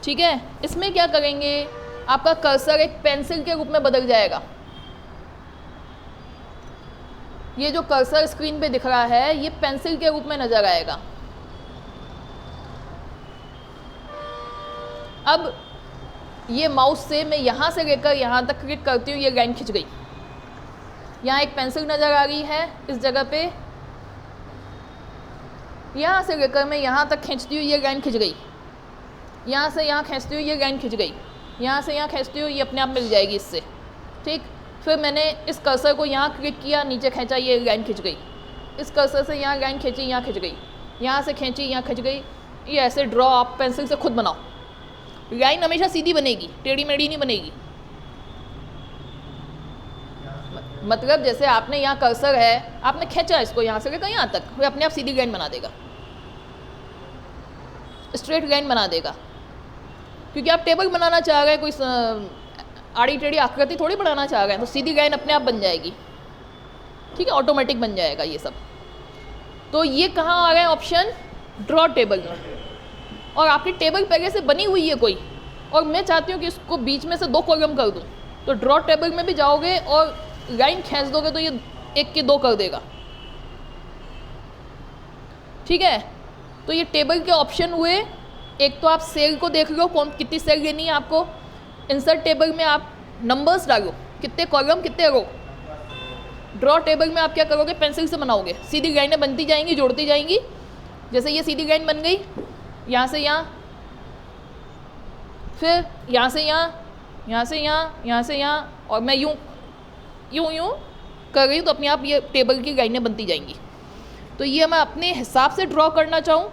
ठीक है। इसमें क्या करेंगे, आपका कर्सर एक पेंसिल के रूप में बदल जाएगा। ये जो कर्सर स्क्रीन पे दिख रहा है ये पेंसिल के रूप में नजर आएगा। अब ये माउस से मैं यहाँ से लेकर यहाँ तक क्लिक करती हूँ, ये लाइन खिंच गई। यहाँ एक पेंसिल नज़र आ रही है इस जगह पे, यहाँ से लेकर मैं यहाँ तक खींचती हूँ, ये लाइन खिंच गई। यहाँ से यहाँ खींचती हूँ, ये लाइन खिंच गई। यहाँ से यहाँ खींचती हूँ, ये अपने आप मिल जाएगी इससे, ठीक। फिर मैंने इस कर्सर को यहाँ क्लिक किया, नीचे खींचा, ये लाइन खिंच गई। इस कर्सर से यहाँ लाइन खींची, यहाँ खिंच गई। यहाँ से खींची, यहाँ खिंच गई। ये ऐसे ड्रॉ आप पेंसिल से खुद बनाओ। लाइन हमेशा सीधी बनेगी, टेढ़ी मेढ़ी नहीं बनेगी। मतलब जैसे आपने यहाँ कर्सर है, आपने खींचा इसको यहाँ से लेकर यहाँ तक, वो अपने आप सीधी लाइन बना देगा, स्ट्रेट लाइन बना देगा। क्योंकि आप टेबल बनाना चाह रहे हैं, कोई आड़ी टेढ़ी आकृति थोड़ी बनाना चाह रहे हैं, तो सीधी लाइन अपने आप बन जाएगी, ठीक है, ऑटोमेटिक बन जाएगा ये सब। तो ये कहाँ आ रहा है ऑप्शन, ड्रॉ टेबल में। और आपकी टेबल पहले से बनी हुई है कोई, और मैं चाहती हूँ कि इसको बीच में से 2 कॉलम कर दूँ, तो ड्रॉ टेबल में भी जाओगे और लाइन खींच दोगे तो ये 1 के 2 कर देगा, ठीक है। तो ये टेबल के ऑप्शन हुए। एक तो आप सेल को देख लो, कौन कितनी सेल लेनी है आपको। इंसर्ट टेबल में आप नंबर्स डालो, कितने कॉलम कितने रो। ड्रॉ टेबल में आप क्या करोगे, पेंसिल से बनाओगे, सीधी लाइनें बनती जाएंगी, जोड़ती जाएंगी। जैसे ये सीधी लाइन बन गई, यहाँ से यहाँ, फिर यहाँ से यहाँ, यहाँ से यहाँ, यहाँ से यहाँ, और मैं यूँ यूँ यूँ कर रही हूँ, तो अपने आप ये टेबल की लाइनें बनती जाएंगी। तो ये मैं अपने हिसाब से ड्रॉ करना चाहूँ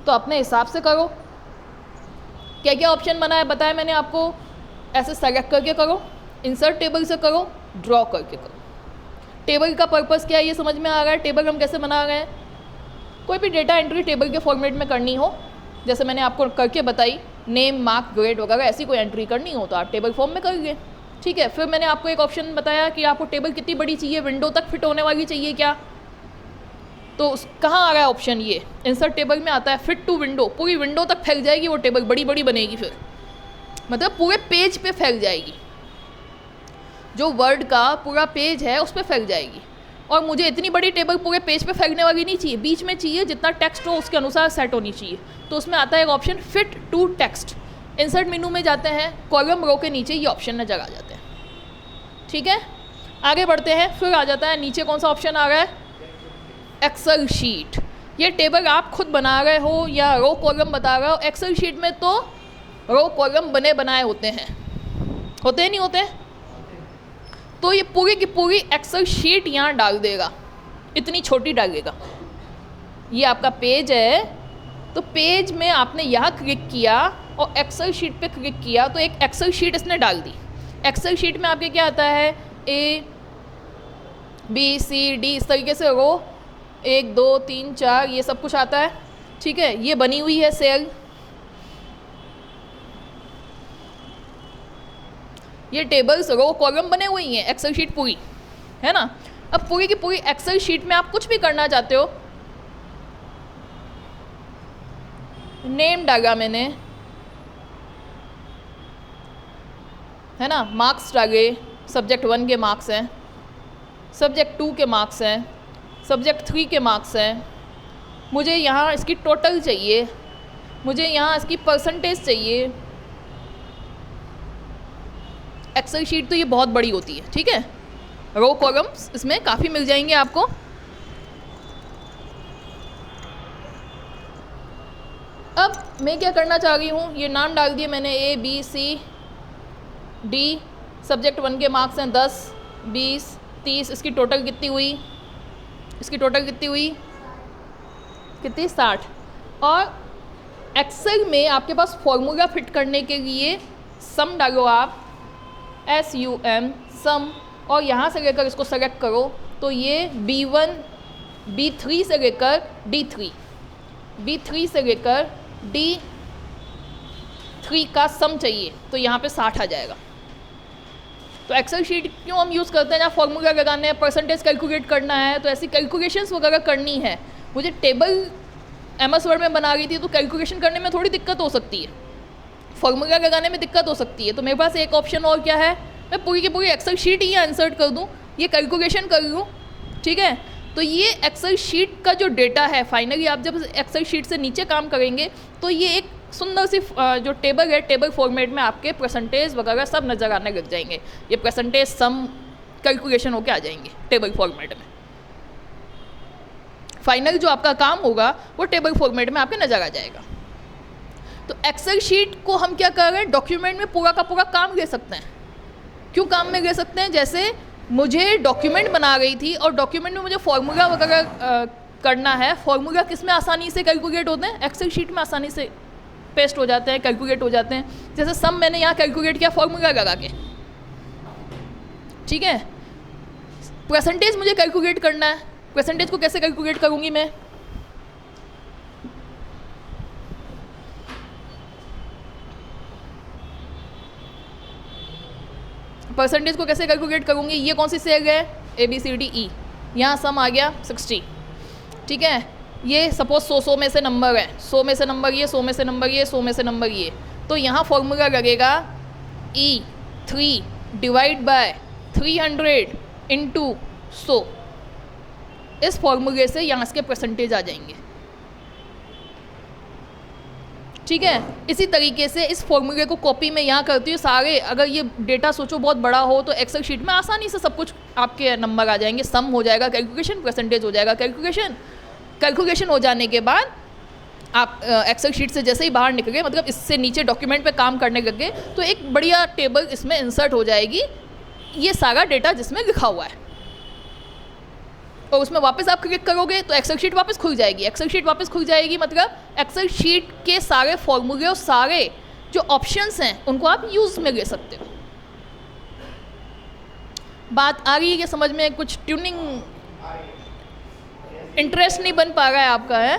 तो अपने हिसाब से करो। क्या क्या ऑप्शन बना है बताया मैंने आपको, ऐसे सेलेक्ट करके करो, इंसर्ट टेबल से करो, ड्रॉ करके करो। टेबल का पर्पस क्या है ये समझ में आ रहा है। टेबल हम कैसे बना रहे हैं, कोई भी डेटा एंट्री टेबल के फॉर्मेट में करनी हो, जैसे मैंने आपको करके बताई, नेम, मार्क, ग्रेड वगैरह, ऐसी कोई एंट्री करनी हो तो आप टेबल फॉर्म में करिए, ठीक है। फिर मैंने आपको एक ऑप्शन बताया कि आपको टेबल कितनी बड़ी चाहिए, विंडो तक फिट होने वाली चाहिए क्या, तो कहाँ आ रहा है ऑप्शन, ये इंसर्ट टेबल में आता है, फिट टू विंडो। पूरी विंडो तक फैल जाएगी वो टेबल, बड़ी बड़ी बनेगी, फिर मतलब पूरे पेज पे फैल जाएगी, जो वर्ड का पूरा पेज है उस पर फैल जाएगी। और मुझे इतनी बड़ी टेबल पूरे पेज पे फैलने वाली नहीं चाहिए, बीच में चाहिए, जितना टेक्स्ट हो उसके अनुसार सेट होनी चाहिए। तो उसमें आता है एक option fit to text. Insert menu में जाते हैं, कॉलम रो के नीचे ये ऑप्शन नजर आ जाते हैं, ठीक है। आगे बढ़ते हैं, फिर आ जाता है नीचे कौन सा ऑप्शन आ रहा है, एक्सेल शीट। ये टेबल आप खुद बना रहे हो या रो कॉलम बता रहे हो, एक्सेल शीट में तो रो कॉलम बने बनाए होते हैं, होते हैं नहीं होते। तो ये पूरी की पूरी एक्सेल शीट यहाँ डाल देगा, इतनी छोटी डालेगा। ये आपका पेज है, तो पेज में आपने यहाँ क्लिक किया और एक्सेल शीट पे क्लिक किया, तो एक एक्सेल शीट इसने डाल दी। एक्सेल शीट में आपके क्या आता है, A B C D इस तरीके से रो 1 2 3 4 ये सब कुछ आता है, ठीक है। ये बनी हुई है सेल, ये टेबल्स रो कॉलम बने हुए हैं, एक्सेल शीट पूरी है ना। अब पूरी की पूरी एक्सेल शीट में आप कुछ भी करना चाहते हो नेम डाला मैंने, है ना, मार्क्स डाले, सब्जेक्ट 1 के मार्क्स हैं, सब्जेक्ट 2 के मार्क्स हैं, सब्जेक्ट 3 के मार्क्स हैं, मुझे यहाँ इसकी टोटल चाहिए, मुझे यहाँ इसकी परसेंटेज चाहिए। एक्सेल शीट तो ये बहुत बड़ी होती है, ठीक है, रो कॉलम्स इसमें काफ़ी मिल जाएंगे आपको। अब मैं क्या करना चाह रही हूँ, ये नाम डाल दिए मैंने A B C D, subject 1 के मार्क्स हैं 10 20 30, इसकी टोटल कितनी हुई, इसकी टोटल कितनी हुई, कितनी 60। और एक्सेल में आपके पास फॉर्मूला फिट करने के लिए सम डालो आप, SUM सम, और यहाँ से लेकर इसको सेलेक्ट करो तो ये B1 B3 से लेकर D3, B3 से लेकर D3 का सम चाहिए, तो यहाँ पे 60 आ जाएगा। तो एक्सेल शीट क्यों हम यूज़ करते हैं, जहाँ फॉर्मूला लगाने हैं, परसेंटेज कैलकुलेट करना है, तो ऐसी कैलकुलेशंस वगैरह करनी है। मुझे टेबल MS वर्ड में बना रही थी तो कैलकुलेशन करने में थोड़ी दिक्कत हो सकती है, फॉर्मूला लगाने में दिक्कत हो सकती है, तो मेरे पास एक ऑप्शन और क्या है, मैं पूरी की पूरी एक्सेल शीट ही यहाँ इंसर्ट कर दूँ, ये कैलकुलेशन कर लूँ, ठीक है। तो ये एक्सेल शीट का जो डेटा है, फाइनली आप जब एक्सेल शीट से नीचे काम करेंगे तो ये एक सुंदर सी जो टेबल है, टेबल फॉर्मेट में आपके परसेंटेज वगैरह सब नज़र आने लग जाएंगे, ये परसेंटेज सम कैलकुलेशन होके आ जाएंगे टेबल फॉर्मेट में। फाइनल जो आपका काम होगा वो टेबल फॉर्मेट में आपके नज़र आ जाएगा। तो एक्सेल शीट को हम क्या कर रहे हैं, डॉक्यूमेंट में पूरा का पूरा काम ले सकते हैं। क्यों काम में ले सकते हैं, जैसे मुझे डॉक्यूमेंट बना रही थी और डॉक्यूमेंट में मुझे फार्मूला वगैरह करना है, फार्मूला किस में आसानी से कैलकुलेट होते हैं, एक्सेल शीट में आसानी से पेस्ट हो जाते हैं, कैलकुलेट हो जाते हैं। जैसे सम मैंने यहाँ कैलकुलेट किया फार्मूला लगा के, ठीक है। परसेंटेज मुझे कैलकुलेट करना है, परसेंटेज को कैसे कैलकुलेट करूँगी मैं, परसेंटेज को कैसे कैलकुलेट करूँगी, ये कौन सी सेल है, ABCDE, यहाँ सम आ गया 60, ठीक है। ये सपोज 100 में से नंबर है, 100 में से नंबर ये, 100 में से नंबर ये, 100 में से नंबर ये, तो यहाँ फॉर्मूला लगेगा E3 डिवाइड बाय 300 इंटू 100, इस फॉर्मूले से यहाँ इसके परसेंटेज आ जाएंगे, ठीक है। इसी तरीके से इस फॉर्मूले को कॉपी में यहाँ करती हूँ सारे, अगर ये डेटा सोचो बहुत बड़ा हो तो एक्सेल शीट में आसानी से सब कुछ आपके नंबर आ जाएंगे, सम हो जाएगा कैलकुलेशन, परसेंटेज हो जाएगा कैलकुलेशन। कैलकुलेशन हो जाने के बाद आप एक्सेल शीट से जैसे ही बाहर निकले, मतलब इससे नीचे डॉक्यूमेंट पे काम करने लगे, तो एक बढ़िया टेबल इसमें इंसर्ट हो जाएगी, ये सारा डेटा जिसमें लिखा हुआ है, और उसमें वापस आप क्लिक करोगे तो एक्सेल शीट वापस खुल जाएगी। एक्सेल शीट वापस खुल जाएगी मतलब एक्सेल शीट के सारे फॉर्मूले और सारे जो ऑप्शंस हैं उनको आप यूज़ में ले सकते हो। बात आ रही है कि समझ में, कुछ ट्यूनिंग इंटरेस्ट नहीं बन पा रहा है आपका, है?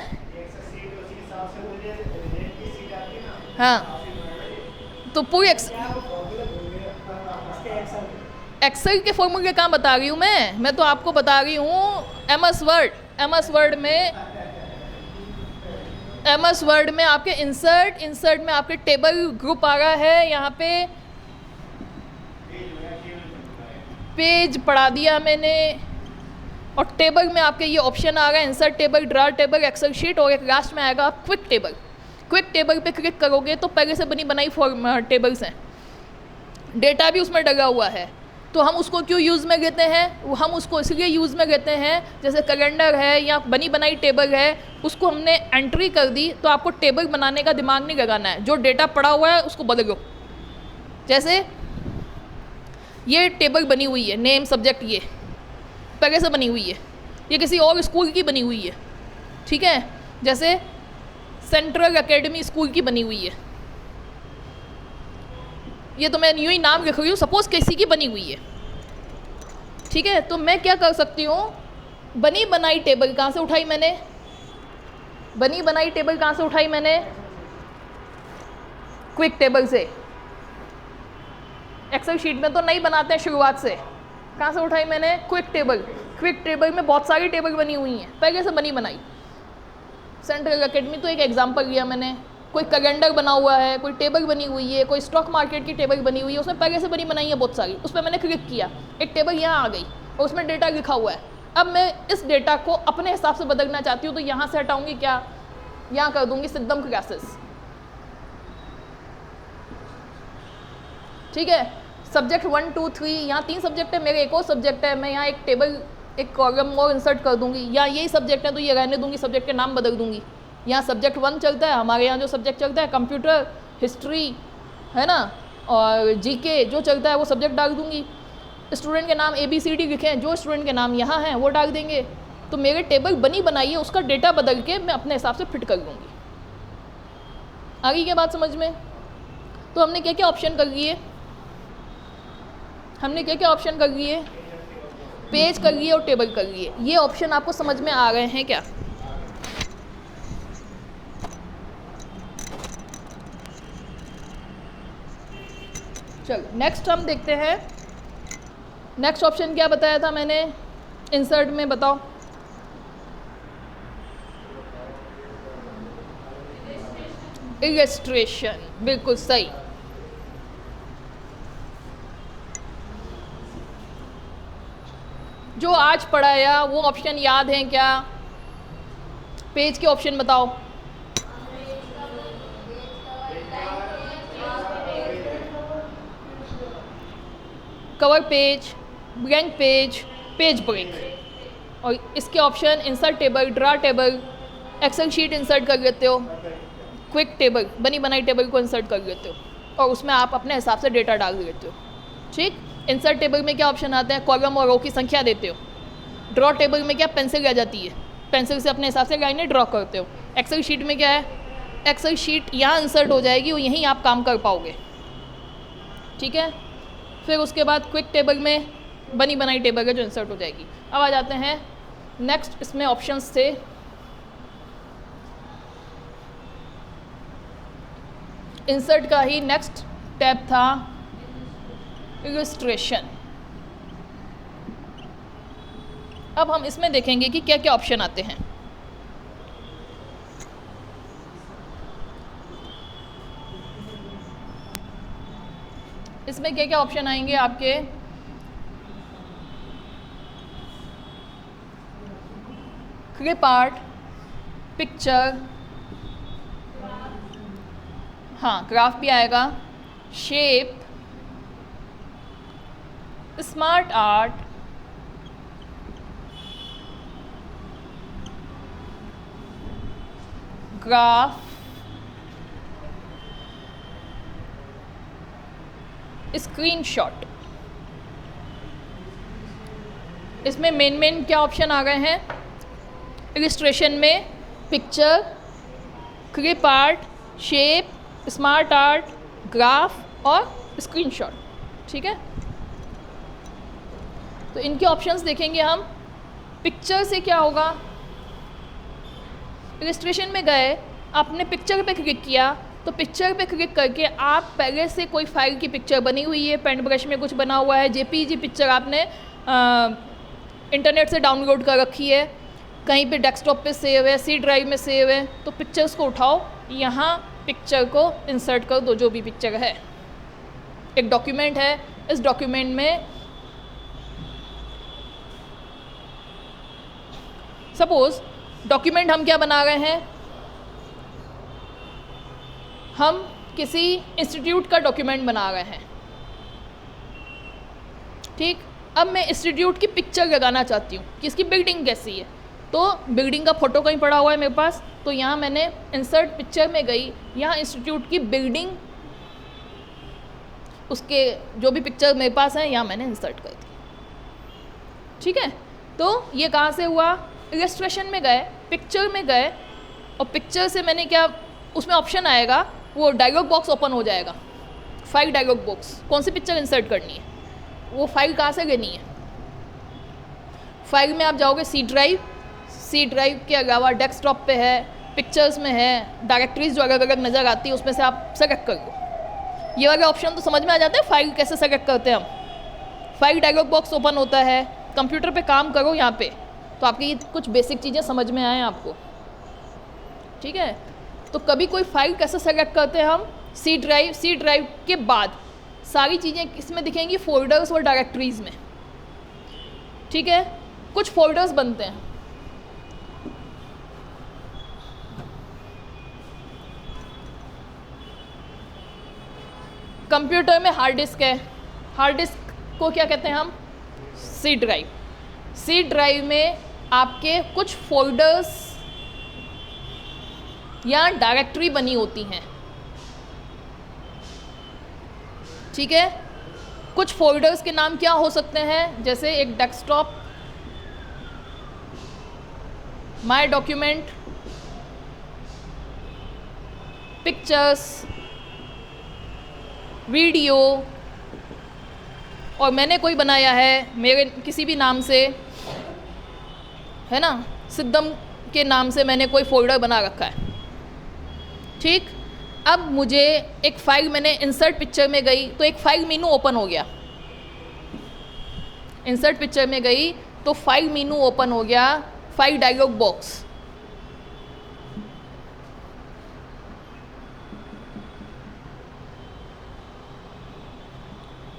हाँ, तो पूरी एक्सेल के फॉर्मूले कहाँ बता रही हूँ मैं तो आपको बता रही हूँ MS वर्ड में आपके इंसर्ट में आपके टेबल ग्रुप आ रहा है, यहाँ पे पेज पढ़ा दिया मैंने, और टेबल में आपके ये ऑप्शन आ रहा है insert table, draw table, excel sheet, और एक लास्ट में आएगा क्विक टेबल। क्विक टेबल पे क्लिक करोगे तो पहले से बनी बनाई टेबल्स हैं, डेटा भी उसमें डला हुआ है, तो हम उसको क्यों यूज़ में लेते हैं, हम उसको इसलिए यूज़ में लेते हैं, जैसे कैलेंडर है या बनी बनाई टेबल है, उसको हमने एंट्री कर दी तो आपको टेबल बनाने का दिमाग नहीं लगाना है, जो डेटा पड़ा हुआ है उसको बदलो। जैसे ये टेबल बनी हुई है, नेम सब्जेक्ट ये पहले से बनी हुई है, ये किसी और स्कूल की बनी हुई है, ठीक है, जैसे सेंट्रल एकेडमी स्कूल की बनी हुई है, ये तो मैं यूँ ही नाम लिख रही हूँ, सपोज़ किसी की बनी हुई है, ठीक है। तो मैं क्या कर सकती हूँ, बनी बनाई टेबल कहाँ से उठाई मैंने, बनी बनाई टेबल कहाँ से उठाई मैंने, क्विक टेबल से। एक्सेल शीट में तो नहीं बनाते हैं शुरुआत से, कहाँ से उठाई मैंने, क्विक टेबल। क्विक टेबल में बहुत सारी टेबल बनी हुई हैं पहले से बनी बनाई। सेंट्रल एकेडमी तो एक एग्जांपल लिया मैंने, कोई कैलेंडर बना हुआ है, कोई टेबल बनी हुई है, कोई स्टॉक मार्केट की टेबल बनी हुई है, उसमें पहले से बनी बनाई है बहुत सारी, उस पर मैंने क्लिक किया, एक टेबल यहाँ आ गई और उसमें डेटा लिखा हुआ है। अब मैं इस डेटा को अपने हिसाब से बदलना चाहती हूँ, तो यहाँ से हटाऊंगी क्या, यहाँ कर दूंगी सिद्धम क्लासेस। ठीक है, सब्जेक्ट 1 2 3, यहाँ 3 सब्जेक्ट है मेरे, एक और सब्जेक्ट है, मैं यहाँ एक टेबल एक कॉलम और इंसर्ट कर दूंगी, या यही सब्जेक्ट है तो ये रहने दूंगी, सब्जेक्ट के नाम बदल दूंगी। यहाँ सब्जेक्ट 1 चलता है, हमारे यहाँ जो सब्जेक्ट चलता है कंप्यूटर, हिस्ट्री, है ना, और जीके जो चलता है वो सब्जेक्ट डाल दूंगी। स्टूडेंट के नाम ABCD लिखे हैं, जो स्टूडेंट के नाम यहाँ हैं वो डाल देंगे, तो मेरे टेबल बनी बनाई है, उसका डेटा बदल के मैं अपने हिसाब से फिट कर लूँगी। आगे क्या बात समझ में? तो हमने क्या क्या ऑप्शन कर लिए, हमने क्या क्या ऑप्शन कर लिए, पेज कर लिए और टेबल कर लिए। ये ऑप्शन आपको समझ में आ गए हैं क्या? चलो नेक्स्ट हम देखते हैं, नेक्स्ट ऑप्शन क्या बताया था मैंने इंसर्ट में, बताओ। इलस्ट्रेशन, बिल्कुल सही। जो आज पढ़ाया वो ऑप्शन याद है क्या? पेज के ऑप्शन बताओ। Cover page, blank page, page break, और इसके option insert table, draw table, excel sheet insert कर लेते हो, क्विक टेबल, बनी बनाई टेबल को इंसर्ट कर लेते हो, और उसमें आप अपने हिसाब से डेटा डाल देते हो। ठीक, इंसर्ट टेबल में क्या ऑप्शन आते हैं, कॉलम और रो की संख्या देते हो। ड्रॉ टेबल में क्या, पेंसिल आ जाती है, पेंसिल से अपने हिसाब से लाइनें ड्रॉ करते हो। एक्सेल शीट में क्या है, एक्सेल शीट यहाँ इंसर्ट हो जाएगी और यहीं आप काम कर पाओगे। ठीक है, फिर उसके बाद क्विक टेबल में बनी बनाई टेबल है जो इंसर्ट हो जाएगी। अब आ जाते हैं नेक्स्ट, इसमें ऑप्शंस थे इंसर्ट का ही नेक्स्ट टैब था इलस्ट्रेशन। अब हम इसमें देखेंगे कि क्या क्या ऑप्शन आते हैं। इसमें क्या क्या ऑप्शन आएंगे आपके, क्लिप आर्ट, पिक्चर, हाँ ग्राफ भी आएगा, shape, smart art, graph, screenshot. इसमें मेन क्या ऑप्शन आ गए हैं इलस्ट्रेशन में, picture, clip art, shape, smart art, graph और स्क्रीनशॉट। ठीक है, तो इनके ऑप्शंस देखेंगे हम। पिक्चर से क्या होगा, इलस्ट्रेशन में गए, आपने पिक्चर पे क्लिक किया, तो पिक्चर पे क्लिक करके आप पहले से कोई फाइल की पिक्चर बनी हुई है, पेंट ब्रश में कुछ बना हुआ है, JPG पिक्चर आपने इंटरनेट से डाउनलोड कर रखी है, कहीं पे डेस्कटॉप पे सेव है, C ड्राइव में सेव है, तो पिक्चर्स को उठाओ, यहाँ पिक्चर को इंसर्ट कर दो, जो भी पिक्चर है। एक डॉक्यूमेंट है, इस डॉक्यूमेंट में सपोज डॉक्यूमेंट हम क्या बना रहे हैं, हम किसी इंस्टीट्यूट का डॉक्यूमेंट बना रहे हैं। ठीक, अब मैं इंस्टीट्यूट की पिक्चर लगाना चाहती हूँ कि इसकी बिल्डिंग कैसी है, तो बिल्डिंग का फ़ोटो कहीं पड़ा हुआ है मेरे पास, तो यहाँ मैंने इंसर्ट पिक्चर में गई, यहाँ इंस्टीट्यूट की बिल्डिंग, उसके जो भी पिक्चर मेरे पास है यहाँ मैंने इंसर्ट कर दी। ठीक है, तो ये कहाँ से हुआ, इलस्ट्रेशन में गए, पिक्चर में गए, और पिक्चर से मैंने क्या, उसमें ऑप्शन आएगा, वो डायलॉग बॉक्स ओपन हो जाएगा, फाइल डायलॉग बॉक्स, कौन सी पिक्चर इंसर्ट करनी है, वो फाइल कहाँ से लेनी है। फाइल में आप जाओगे C ड्राइव के अलावा डेस्कटॉप पे है, पिक्चर्स में है, डायरेक्टरीज जो अलग अलग नज़र आती है उसमें से आप सेलेक्ट कर लो। ये वाले ऑप्शन तो समझ में आ जाते हैं, फाइल कैसे सेलेक्ट करते हैं हम। फाइल डायलॉग बॉक्स ओपन होता है, कंप्यूटर पे काम करो यहाँ पे, तो आपकी ये कुछ बेसिक चीज़ें समझ में आए आपको। ठीक है, तो कभी कोई फाइल कैसे सेलेक्ट करते हैं हम, सी ड्राइव के बाद सारी चीज़ें किसमें दिखेंगी, फोल्डर्स और डायरेक्टरीज में। ठीक है, कुछ फोल्डर्स बनते हैं। कंप्यूटर में हार्ड डिस्क है, हार्ड डिस्क को क्या कहते हैं हम, सी ड्राइव। सी ड्राइव में आपके कुछ फोल्डर्स या डायरेक्टरी बनी होती हैं। ठीक है, कुछ फोल्डर्स के नाम क्या हो सकते हैं, जैसे एक desktop, my document, pictures, video, और मैंने कोई बनाया है मेरे किसी भी नाम से, है ना, सिद्धम के नाम से मैंने कोई फोल्डर बना रखा है। ठीक, अब मुझे एक फ़ाइल, मैंने इंसर्ट पिक्चर में गई तो एक फ़ाइल मेनू ओपन हो गया। इंसर्ट पिक्चर में गई तो फाइल मेनू ओपन हो गया, फाइल डायलॉग बॉक्स।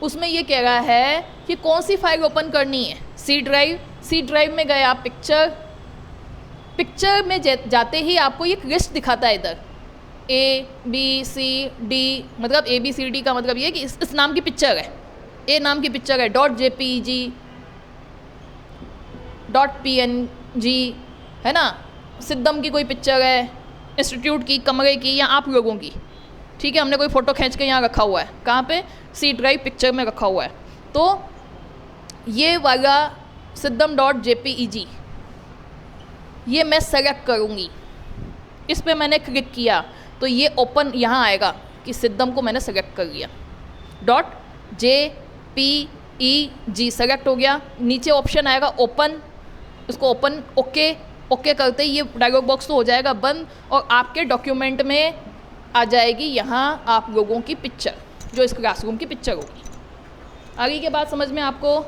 उसमें ये कह रहा है कि कौन सी फाइल ओपन करनी है, सी ड्राइव। सी ड्राइव में गए आप, पिक्चर में जाते ही आपको एक लिस्ट दिखाता है इधर, ABCD, मतलब ABCD का मतलब ये कि इस नाम की पिक्चर है, ए नाम की पिक्चर है, .jpg, .png, है ना, सिद्धम की कोई पिक्चर है, इंस्टीट्यूट की, कमरे की, या आप लोगों की। ठीक है, हमने कोई फ़ोटो खींच के यहाँ रखा हुआ है, कहाँ पे, सी ड्राइव पिक्चर में रखा हुआ है। तो ये वाला सिद्धम .jpeg ये मैं सेलेक्ट करूँगी, इस पर मैंने क्लिक किया तो ये ओपन यहाँ आएगा कि सिद्धम को मैंने सेलेक्ट कर लिया, .jpeg सेलेक्ट हो गया। नीचे ऑप्शन आएगा ओपन, इसको ओपन, ओके करते ही ये डायलॉग बॉक्स तो हो जाएगा बंद, और आपके डॉक्यूमेंट में आ जाएगी यहाँ आप लोगों की पिक्चर, जो इस क्लासरूम की पिक्चर होगी। आगे के बात समझ में, आपको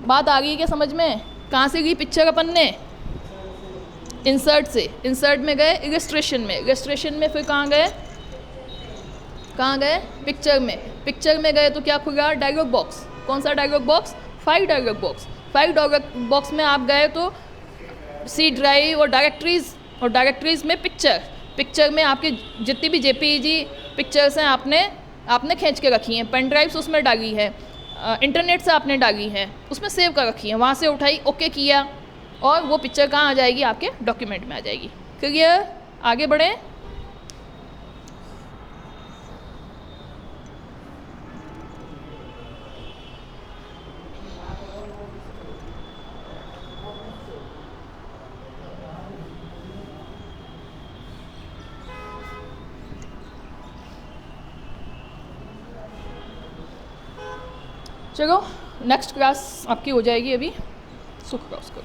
बात आ गई क्या समझ में? कहाँ से ली पिक्चर अपन ने? इंसर्ट से। इंसर्ट में गए इलस्ट्रेशन में, इलस्ट्रेशन में फिर कहाँ गए पिक्चर में। पिक्चर में गए तो क्या खुला, डायलॉग बॉक्स। कौन सा dialog box? File dialog box. File dialog box में आप गए तो सी ड्राइव और डायरेक्टरीज में पिक्चर में आपके जितनी भी JPEG पिक्चर्स हैं आपने खींच के रखी हैं, पेन ड्राइव्स उसमें डाली है, इंटरनेट से आपने डाली है, उसमें सेव कर रखी है, वहाँ से उठाई, ओके किया, और वो पिक्चर कहाँ आ जाएगी, आपके डॉक्यूमेंट में आ जाएगी। क्लियर? आगे बढ़ें। चलो नेक्स्ट क्लास आपकी हो जाएगी, अभी सुख का उसको।